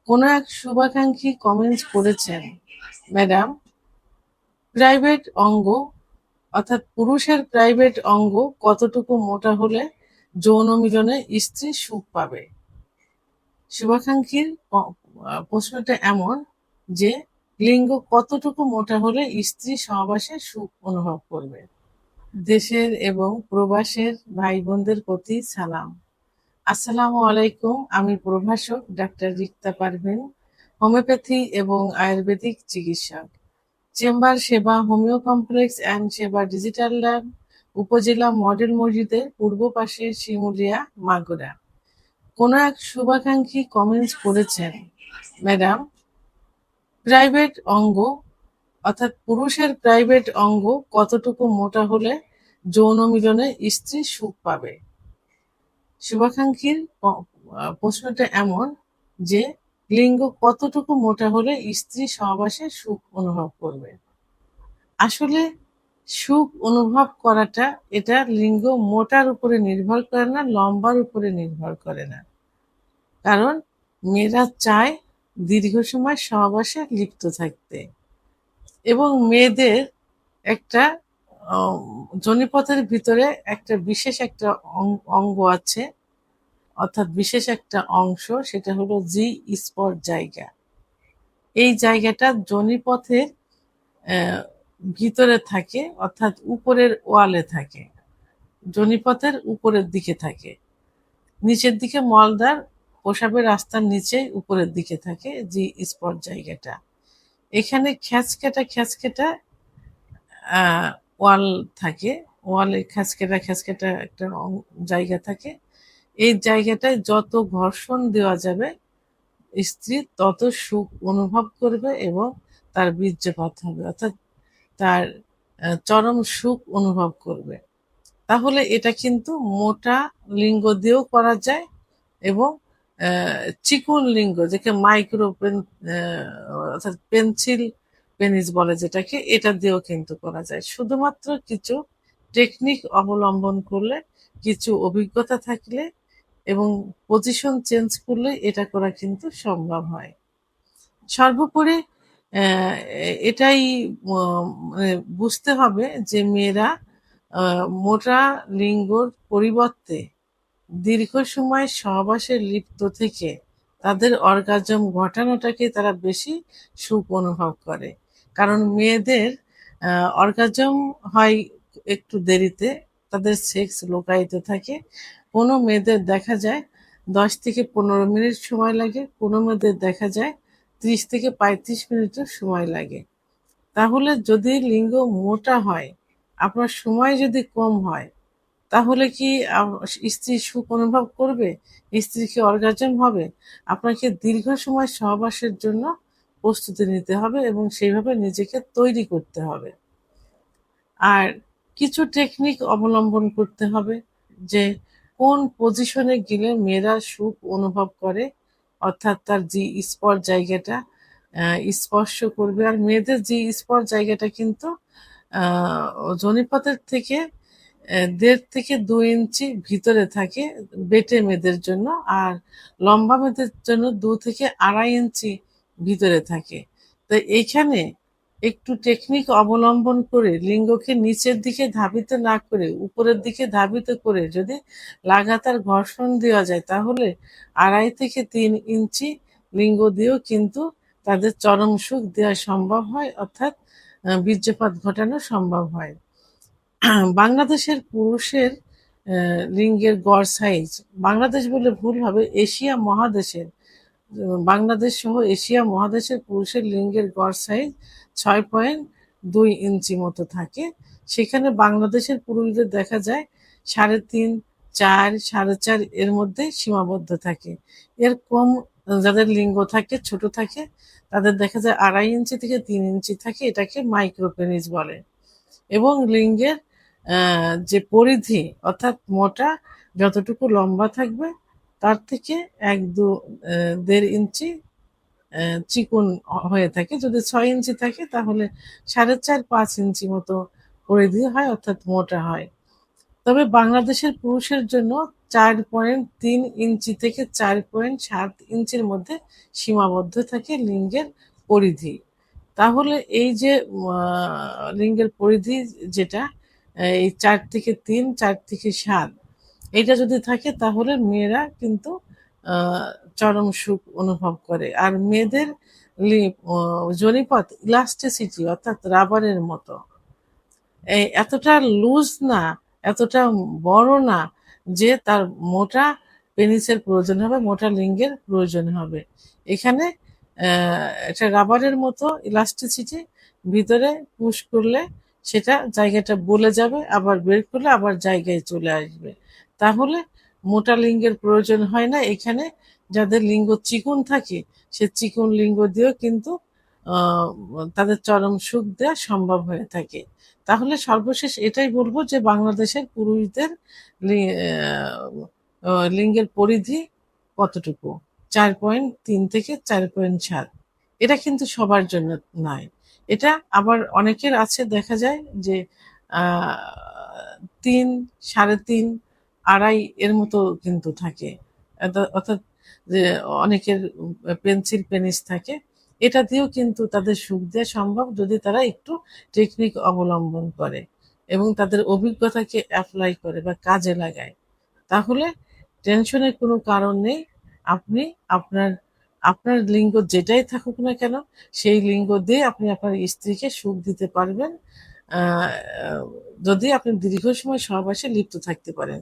কোনো এক শুভাকাঙ্ক্ষী কমেন্ট করেছেন, ম্যাডাম, প্রাইভেট অঙ্গ অর্থাৎ পুরুষের প্রাইভেট অঙ্গ কতটুকু মোটা হলে যৌন মিলনে স্ত্রী সুখ পাবে? শুভাকাঙ্ক্ষীর প্রশ্নটা এমন যে লিঙ্গ কতটুকু মোটা হলে স্ত্রী সহবাসে সুখ অনুভব করবে। দেশের এবং প্রবাসের ভাই বোনদের প্রতি সালাম। আসসালামু আলাইকুম। আমি প্রভাষক ডাক্তার রিক্তা পারভীন, হোমিওপ্যাথি এবং আয়ুর্বেদিক চিকিৎসক। চেম্বার সেবা হোমিও কমপ্লেক্স অ্যান্ড সেবা ডিজিটাল ল্যাব, উপজেলা মডেল মসজিদের পূর্ব পাশে, শিমুলিয়া, মাগুরা। কোনো এক শুভাকাঙ্ক্ষী কমেন্টস করেছেন, ম্যাডাম, প্রাইভেট অঙ্গ অর্থাৎ পুরুষের প্রাইভেট অঙ্গ কতটুকু মোটা হলে যৌন মিলনে স্ত্রী সুখ পাবে? শুভাকাঙ্ক্ষীর প্রশ্নটা এমন যে লিঙ্গ কতটুকু মোটা হলে স্ত্রী সহবাসে সুখ অনুভব করবে। আসলে সুখ অনুভব করাটা এটা লিঙ্গ মোটার উপরে নির্ভর করে না, লম্বার উপরে নির্ভর করে না। কারণ মেয়েরা চায় দীর্ঘ সময় সহবাসে লিপ্ত থাকতে, এবং মেয়েদের একটা যোনিপথের ভিতরে একটা বিশেষ একটা অঙ্গ আছে, অর্থাৎ বিশেষ একটা অংশ, সেটা হলো জি স্পট জায়গা। এই জায়গাটা যোনিপথের ভিতরে থাকে, অর্থাৎ উপরের ওয়ালে থাকে, যোনিপথের উপরের দিকে থাকে, নিচের দিকে মলদ্বার প্রসাবের রাস্তার নিচে উপরের দিকে থাকে জি স্পট জায়গাটা। এখানে খ্যাচকেটা খ্যাচকেটা ওয়াল থাকে, ওয়ালে খ্যাচকেটা খ্যাচকেটা একটা জায়গা থাকে। এই জায়গাটায় যত ঘর্ষণ দেওয়া যাবে স্ত্রী তত সুখ অনুভব করবে এবং তার বীর্যপাত হবে, অর্থাৎ তার চরম সুখ অনুভব করবে। তাহলে এটা কিন্তু মোটা লিঙ্গ দিয়েও করা যায়, এবং চিকন লিঙ্গ যাকে মাইক্রো অর্থাৎ পেন্সিল পেনিস বলে যেটাকে, এটা দিয়েও কিন্তু করা যায়। শুধুমাত্র কিছু টেকনিক অবলম্বন করলে, কিছু অভিজ্ঞতা থাকলে এবং পজিশন চেঞ্জ করলে এটা করা কিন্তু সম্ভব হয়। সর্বোপরি এটাই মানে বুঝতে হবে যে মেয়েরা মোটা লিঙ্গর পরিবর্তে দীর্ঘ সময় সহবাসে লিপ্ত থেকে তাদের অর্গাজম ঘটানোটাকে তারা বেশি সুখ অনুভব করে। কারণ মেয়েদের অর্গাজম হয় একটু দেরিতে, তাদের সেক্স লোকায়িত থাকে। কোনো মেয়েদের দেখা যায় 10 থেকে 15 মিনিট সময় লাগে, কোনো মেয়েদের দেখা যায় 30 থেকে 35 মিনিটও সময় লাগে। তাহলে যদি লিঙ্গ মোটা হয়, আপনার সময় যদি কম হয়, তাহলে কি স্ত্রী সুখ অনুভব করবে? স্ত্রী কি অর্গাজম হবে? আপনাকে দীর্ঘ সময় সহবাসের জন্য প্রস্তুতি নিতে হবে এবং সেইভাবে নিজেকে তৈরি করতে হবে। আর কিছু টেকনিক অবলম্বন করতে হবে, যে কোন পজিশনে গেলে মেয়েরা সুখ অনুভব করে, অর্থাৎ তার জি স্পট জায়গাটা স্পর্শ করবে। আর মেয়েদের জি স্পট জায়গাটা কিন্তু যোনিপথের থেকে 1.5 থেকে 2 ইঞ্চি ভিতরে থাকে বেটে মেয়েদের জন্য, আর লম্বা মেয়েদের জন্য 2 থেকে 2.5 ইঞ্চি ভিতরে থাকে। তো এইখানে একটু টেকনিক অবলম্বন করে লিঙ্গকে নিচের দিকে ধাবিত না করে উপরের দিকে ধাবিত করে যদি লাগাতার ঘর্ষণ দেওয়া যায়, তাহলে 2.5 থেকে 3 ইঞ্চি লিঙ্গ দিয়েও কিন্তু তাদের চরম সুখ দেওয়া সম্ভব হয়, অর্থাৎ বীর্যপাত ঘটানো সম্ভব হয়। বাংলাদেশের পুরুষের লিঙ্গের গড় সাইজ, বাংলাদেশ বলে ভুল হবে, এশিয়া মহাদেশের, বাংলাদেশ সহ এশিয়া মহাদেশের পুরুষের লিঙ্গের গড় সাইজ 6.2 ইঞ্চি মতো থাকে। সেখানে বাংলাদেশের পুরুষদের দেখা যায় 3.5, 4, 4.5 এর মধ্যে সীমাবদ্ধ থাকে। এর কম যাদের লিঙ্গ থাকে, ছোট থাকে, তাদের দেখা যায় 2.5 ইঞ্চি থেকে 3 ইঞ্চি থাকে, এটাকে মাইক্রোপেনিস বলে। এবং লিঙ্গের যে পরিধি, অর্থাৎ মোটা যতটুকু লম্বা থাকবে তার থেকে 1-1.5 ইঞ্চি চিকন হয়ে থাকে। যদি 6 ইঞ্চি থাকে তাহলে 4.5-5 ইঞ্চি মতো পরিধি হয়, অর্থাৎ মোটা হয়। তবে বাংলাদেশের পুরুষের জন্য 4.3 ইঞ্চি থেকে 4.7 ইঞ্চির মধ্যে সীমাবদ্ধ থাকে লিঙ্গের পরিধি। তাহলে এই যে লিঙ্গের পরিধি যেটা এই 4 থেকে 3, 4 থেকে 7, এটা যদি থাকে তাহলে মেয়েরা কিন্তু চরম সুখ অনুভব করে। আর মেয়েদের যোনিপথ ইলাস্টিসিটি অর্থাৎ রাবারের মতো, এতটা লুজ না, এতটা বড় না যে তার মোটা পেনিসের প্রয়োজন হবে, মোটা লিঙ্গের প্রয়োজন হবে। এখানে এটা রাবারের মতো ইলাস্টিসিটি, ভিতরে পুশ করলে সেটা জায়গাটা বলে যাবে, আবার বের করলে আবার জায়গায় চলে আসবে। তাহলে মোটা লিঙ্গের প্রয়োজন হয় না। এখানে যাদের লিঙ্গ চিকন থাকে সে চিকন লিঙ্গ দিয়েও কিন্তু আহ, তাদের চরম সুখ দেওয়া সম্ভব হয়ে থাকে। তাহলে সর্বশেষ এটাই বলবো যে বাংলাদেশের পুরুষদের লিঙ্গের পরিধি কতটুকু, 4.3 থেকে 4.7। এটা কিন্তু সবার জন্য নয়। এটা আবার অনেকের আছে, দেখা যায় যে 3, 3.5, 2.5 এর মতো কিন্তু থাকে। অর্থাৎ যে অনেকের পেন্সিল পেনিস থাকে। এটা দিয়েও কিন্তু তাদের সুখ দেওয়া সম্ভব যদি তারা একটু টেকনিক অবলম্বন করে এবং তাদের অভিজ্ঞতাকে অ্যাপ্লাই করে বা কাজে লাগায়। তাহলে টেনশনের কোনো কারণ নেই। আপনি আপনার আপনার লিঙ্গ যেটাই থাকুক না কেন সেই লিঙ্গ দিয়ে আপনি আপনার স্ত্রীকে সুখ দিতে পারবেন, আহ, যদি আপনি দীর্ঘ সময় সহবাসে লিপ্ত থাকতে পারেন।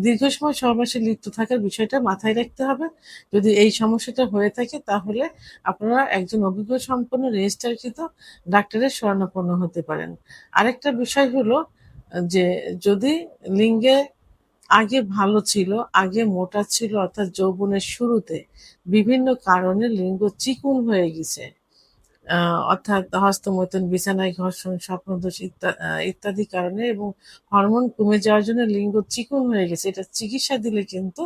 দীর্ঘ সময় সহবাসে লিপ্ত থাকার বিষয়টা মাথায় রাখতে হবে। যদি এই সমস্যাটা হয়ে থাকে তাহলে আপনারা একজন অভিজ্ঞ সম্পন্ন রেজিস্ট্রারকৃত ডাক্তারের শরণাপন্ন হতে পারেন। আরেকটা বিষয় হলো যে যদি লিঙ্গে আগে ভালো ছিল, আগে মোটা ছিল, অর্থাৎ যৌবনের শুরুতে বিভিন্ন কারণে লিঙ্গ চিকুন হয়ে গেছে, অর্থাৎ হস্তমৈথুন, বিছানায় ঘর্ষণ, স্বপ্নদোষ ইত্যাদি কারণে এবং হরমোন কমে যাওয়ার জন্য লিঙ্গ চিকন হয়ে গেছে, এটা চিকিৎসা দিলে কিন্তু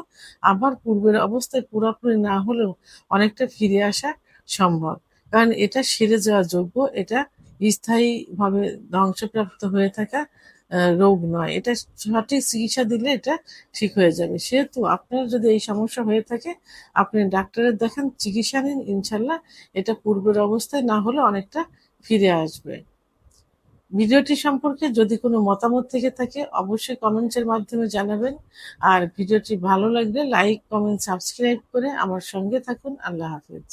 আবার পূর্বের অবস্থায় পুরোপুরি না হলেও অনেকটা ফিরে আসা সম্ভব। কারণ এটা সেরে যাওয়া যোগ্য, এটা স্থায়ীভাবে ধ্বংসপ্রাপ্ত হয়ে থাকা রোগ নয়। এটা সঠিক চিকিৎসা দিলে এটা ঠিক হয়ে যাবে। সেহেতু আপনার যদি এই সমস্যা হয়ে থাকে আপনি ডাক্তারের দেখান, চিকিৎসা নিন, ইনশাল্লাহ এটা পূর্বের অবস্থায় না হলে অনেকটা ফিরে আসবে। ভিডিওটি সম্পর্কে যদি কোনো মতামত থেকে থাকে অবশ্যই কমেন্টসের মাধ্যমে জানাবেন। আর ভিডিওটি ভালো লাগলে লাইক, কমেন্ট, সাবস্ক্রাইব করে আমার সঙ্গে থাকুন। আল্লাহ হাফেজ।